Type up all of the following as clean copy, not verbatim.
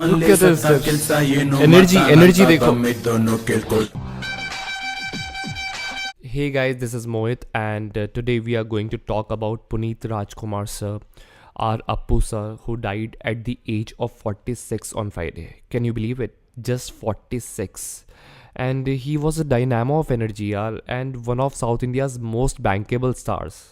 Look at this energy देखो. Hey guys, this is Mohit and today we are going to talk about Puneet Rajkumar sir, our Appu sir, who died at the age of 46 on Friday. Can you believe it? Just 46. And he was a dynamo of energy yaar, and one of South India's most bankable stars.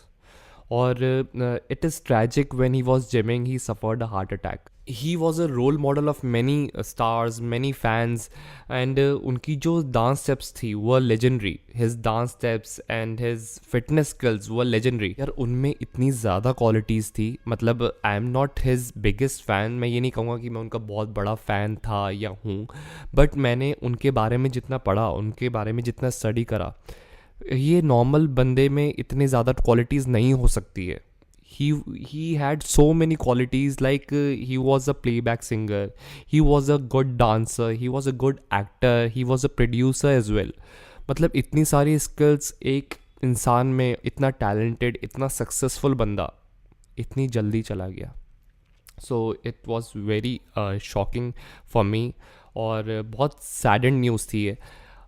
Or it is tragic, when he was gymming, he suffered a heart attack. He was a role model of many stars, many fans, and उनकी जो dance steps थी वो legendary. His dance steps and his fitness skills were legendary. यार उनमें इतनी ज़्यादा qualities थी, मतलब I am not his biggest fan. मैं ये नहीं कहूँगा कि मैं उनका बहुत बड़ा fan था या हूँ, but मैंने उनके बारे में जितना पढ़ा, उनके बारे में जितना study करा, ये नॉर्मल बंदे में इतने ज़्यादा क्वालिटीज़ नहीं हो सकती है. He had so many qualities, like he was a playback singer, he was a good dancer, he was a good actor, he was a producer as well. मतलब इतनी सारी skills एक इंसान में, इतना talented, इतना successful बंदा इतनी जल्दी चला गया. So it was very shocking for me, और बहुत saddened news थी ये.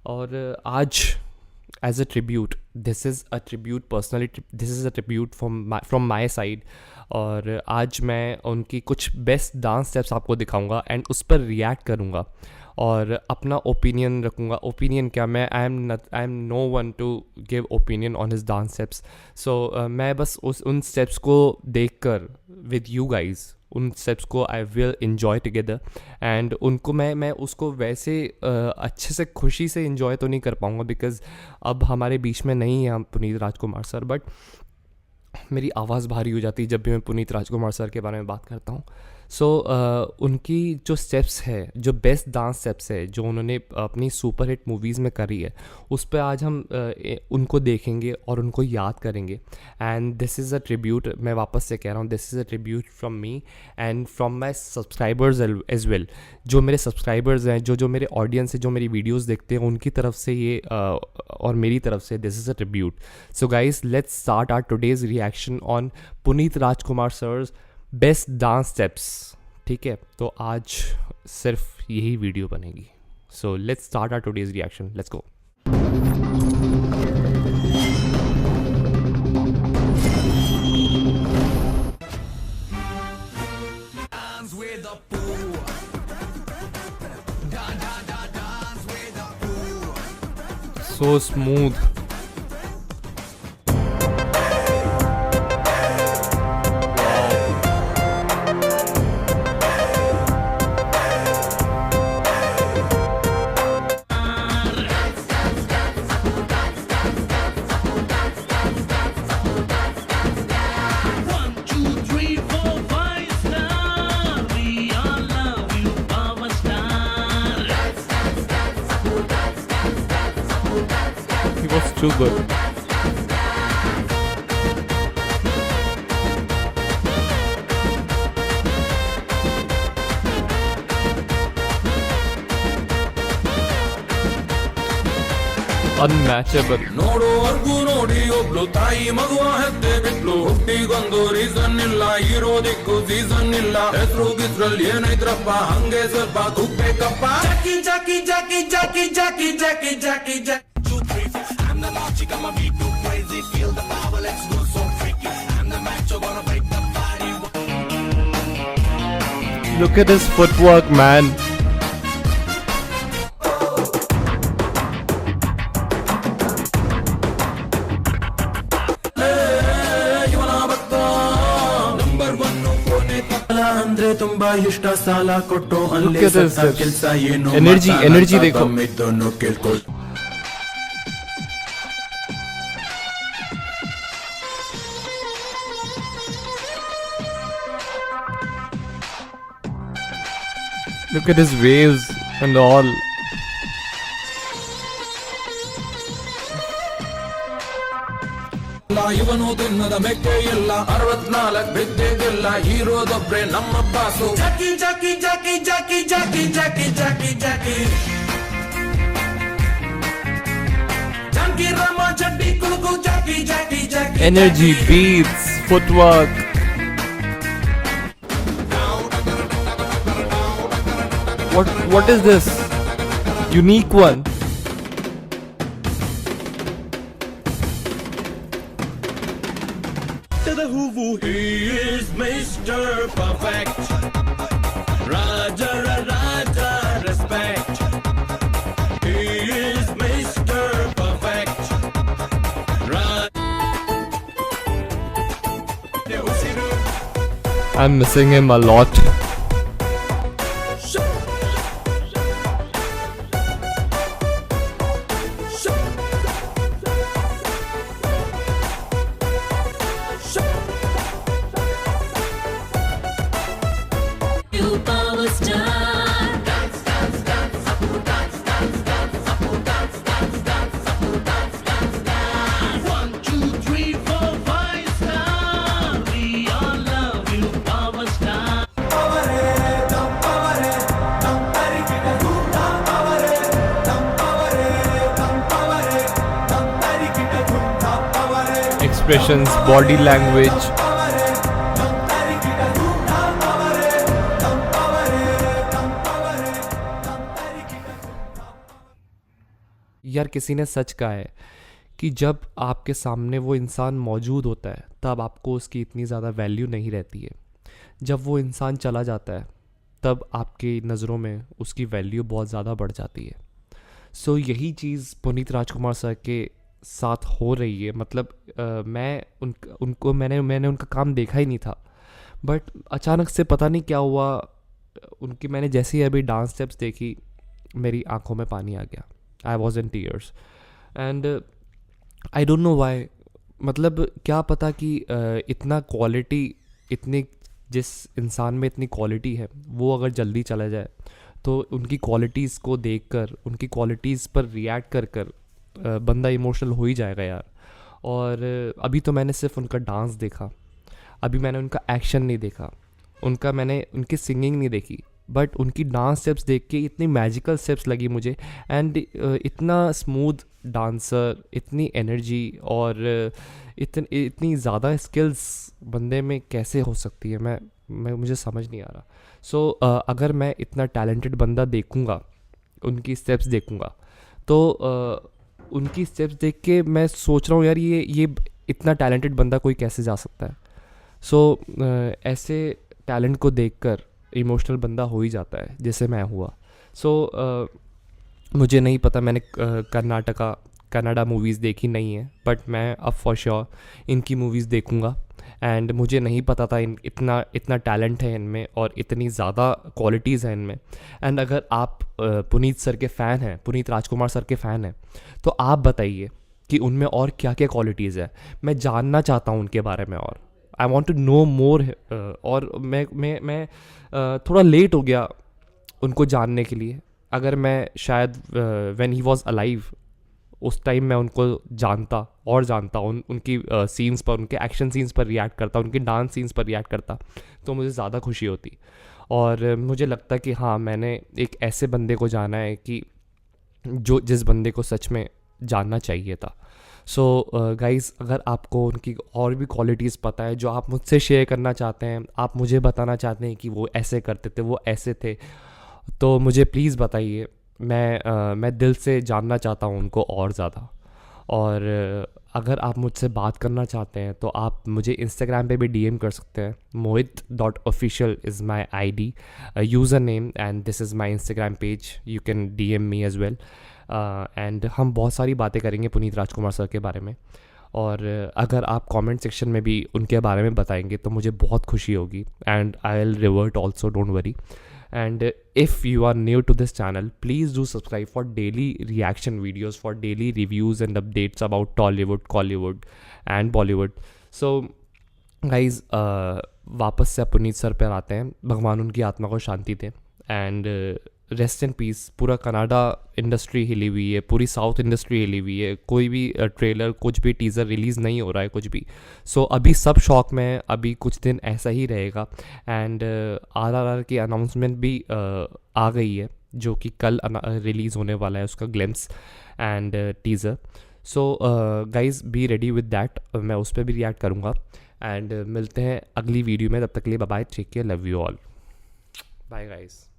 और आज as a tribute, this is a tribute personally, this is a tribute from my side. और आज मैं उनकी कुछ बेस्ट डांस स्टेप्स आपको दिखाऊंगा एंड उस पर रिएक्ट करूंगा और अपना ओपिनियन रखूंगा. ओपिनियन क्या, मैं I am no one to give opinion on his dance steps. So मैं बस उन स्टेप्स को देखकर विद यू गाइज, उन स्टेप्स को I will enjoy together. And उनको मैं उसको वैसे अच्छे से खुशी से इन्जॉय तो नहीं कर पाऊँगा बिकॉज अब हमारे बीच में नहीं है हम पुनीत राजकुमार सर. बट मेरी आवाज़ भारी हो जाती है जब भी मैं पुनीत राजकुमार सर के बारे में बात करता हूँ. सो उनकी जो स्टेप्स है, जो बेस्ट डांस स्टेप्स है जो उन्होंने अपनी सुपर हिट मूवीज़ में करी है, उस पर आज हम उनको देखेंगे और उनको याद करेंगे. And this is a tribute, मैं वापस से कह रहा हूँ, this is a tribute from me and from my subscribers as well. जो मेरे सब्सक्राइबर्स हैं, जो मेरे ऑडियंस है, जो मेरी वीडियोज़ देखते हैं, उनकी तरफ से ये और मेरी तरफ से this is a tribute. So guys, let's start our today's reaction on Puneeth Rajkumar sir's best dance steps. ठीक है, तो आज सिर्फ यही वीडियो बनेगी. So let's start our today's reaction. Let's go. So smooth. He was too good. Unmatchable. ನೋಡು ವರ್ಗು ನೋಡಿ ಒಬ್ಳು ತಾಯಿ ಮಗುವ ಹೆತ್ತೆ ಬಿಟ್ಲು. ಹುಟ್ಟಿಗೊಂದು ರೀಸನ್ ಇಲ್ಲ, ಇರೋದಿಕ್ಕೂ ಸೀಸನ್ ಇಲ್ಲ. ಹೆಸರು ಗಿಸ್ರಲ್ಲಿ ಏನೈತ್ರಪ್ಪ, ಹಂಗೆ ಸ್ವಲ್ಪ ಕುಗ್ಬೇಕಪ್ಪ. Jackie Jackie Jackie Jackie Jackie Jackie Jackie Jackie. I'm the logic, I'm a beat too crazy. Feel the power, let's go so freaky. I'm the macho, gonna break the body. Look at his footwork, man. ಅಂದ್ರೆ ತುಂಬಾ ಇಷ್ಟ, ಸಾಲ ಕೊಟ್ಟು ಅಲ್ಲೇ ಕೆಲ್ಸ ಏನು ಎನರ್ಜಿ देखो. ಇದನ್ನು ಕೇಳ್ಕೊಳ್. Look at his waves and all. ಇವನು ತಿನ್ನದ ಮೆಕ್ಕೆ ಇಲ್ಲ, 64 ಬಿದ್ದಿದ್ದಿಲ್ಲ, ಇರೋದೊಬ್ರೆ ನಮ್ಮ ಬಾಸು. ಜಾಕಿ ಜಾಕಿ ಜಾಕಿ ಜಾಕಿ ಜಾಕಿ ಜಾಕಿ ಜಾಕಿ ಜಾಕಿ ಜಾಕಿ ರಾಮ ಚಡ್ಡಿ ಕುಳುಕು Jackie Jackie Jackie. Energy, beats, footwork. What is this? Unique one. To the Hoo-Woo, he is Mr. Perfect. Raja, Raja, respect. He is Mr. Perfect. I'm missing him a lot. You power star. Dance, dance, dance, Apu dance, dance, dance, Apu dance, dance, dance, Apu dance, dance, dance. 1, 2, 3, 4, 5 star. We all love you, power star. Expressions, body language. यार किसी ने सच कहा है कि जब आपके सामने वो इंसान मौजूद होता है तब आपको उसकी इतनी ज़्यादा वैल्यू नहीं रहती है, जब वो इंसान चला जाता है तब आपकी नज़रों में उसकी वैल्यू बहुत ज़्यादा बढ़ जाती है। सो यही चीज़ पुनीत राजकुमार सर के साथ हो रही है। मतलब मैं उनको मैंने उनका काम देखा ही नहीं था, बट अचानक से पता नहीं क्या हुआ, उनकी मैंने जैसे ही अभी डांस स्टेप्स देखी मेरी आंखों में पानी आ गया। I was in tears and I don't know why. मतलब क्या पता कि इतना क्वालिटी, इतनी जिस इंसान में इतनी क्वालिटी है वो अगर जल्दी चला जाए तो उनकी क्वालिटीज़ को देखकर, उनकी क्वालिटीज़ पर रिएक्ट कर कर बंदा इमोशनल हो ही जाएगा यार। और अभी तो मैंने सिर्फ उनका डांस देखा, अभी मैंने उनका एक्शन नहीं देखा, मैंने उनकी सिंगिंग नहीं देखी, बट उनकी डांस स्टेप्स देख के इतनी मैजिकल स्टेप्स लगी मुझे। एंड इतना स्मूथ डांसर, इतनी एनर्जी और इतनी ज़्यादा स्किल्स बंदे में कैसे हो सकती है, मैं मुझे समझ नहीं आ रहा। सो अगर मैं इतना टैलेंटेड बंदा देखूँगा, उनकी स्टेप्स देखूँगा, तो उनकी स्टेप्स देख के मैं सोच रहा हूँ यार ये इतना टैलेंटेड बंदा कोई कैसे जा सकता है। सो ऐसे टैलेंट को देखकर इमोशनल बंदा हो ही जाता है जैसे मैं हुआ। सो मुझे नहीं पता, मैंने कनाडा मूवीज़ देखी नहीं है, बट मैं अब फॉर श्योर इनकी मूवीज़ देखूँगा। एंड मुझे नहीं पता था इतना टैलेंट है इनमें और इतनी ज़्यादा क्वालिटीज़ हैं इनमें। एंड अगर आप पुनीत सर के फ़ैन हैं, पुनीत राजकुमार सर के फ़ैन हैं, तो आप बताइए कि उनमें और क्या क्या क्वालिटीज़ है। मैं जानना चाहता हूँ उनके बारे में और आई वॉन्ट टू नो मोर। और मैं थोड़ा लेट हो गया उनको जानने के लिए। अगर मैं शायद व्हेन ही वॉज अलाइव उस टाइम मैं उनको जानता उनकी सीन्स पर, उनके एक्शन सीन्स पर रिएक्ट करता, उनके डांस सीन्स पर रिएक्ट करता, तो मुझे ज़्यादा खुशी होती। और मुझे लगता कि हाँ, मैंने एक ऐसे बंदे को जाना है कि जिस बंदे को सच में जानना चाहिए था। सो गाइज़, अगर आपको उनकी और भी क्वालिटीज़ पता है जो आप मुझसे शेयर करना चाहते हैं, आप मुझे बताना चाहते हैं कि वो ऐसे करते थे, वो ऐसे थे, तो मुझे प्लीज़ बताइए। मैं दिल से जानना चाहता हूँ उनको और ज़्यादा। और अगर आप मुझसे बात करना चाहते हैं तो आप मुझे इंस्टाग्राम पे भी डीएम कर सकते हैं। mohit.official is my ID user name, and this is my Instagram page. You can DM me as well. And हम बहुत सारी बातें करेंगे पुनीत राजकुमार सर के बारे में। और अगर आप कमेंट सेक्शन में भी उनके बारे में बताएंगे तो मुझे बहुत खुशी होगी। And I will revert also, don't worry. And if you are new to this channel, please do subscribe for daily reaction videos, for daily reviews and updates about Tollywood, Collywood and Bollywood. So guys, वापस से Puneet sir पर आते हैं। भगवान उनकी आत्मा को शांति दें एंड रेस्ट इन पीस। पूरा कनाडा इंडस्ट्री हिली हुई है, पूरी साउथ इंडस्ट्री हिली हुई है। कोई भी ट्रेलर, कुछ भी टीज़र रिलीज़ नहीं हो रहा है, कुछ भी। सो अभी सब शौक में है, अभी कुछ दिन ऐसा ही रहेगा। एंड RRR की अनाउंसमेंट भी आ गई है, जो कि कल रिलीज़ होने वाला है, उसका glimpse and teaser. So guys, be ready with that. मैं उस पर भी रिएक्ट करूँगा। एंड मिलते हैं अगली वीडियो में, तब तक के लिए bye bye, take care, love you all, bye guys.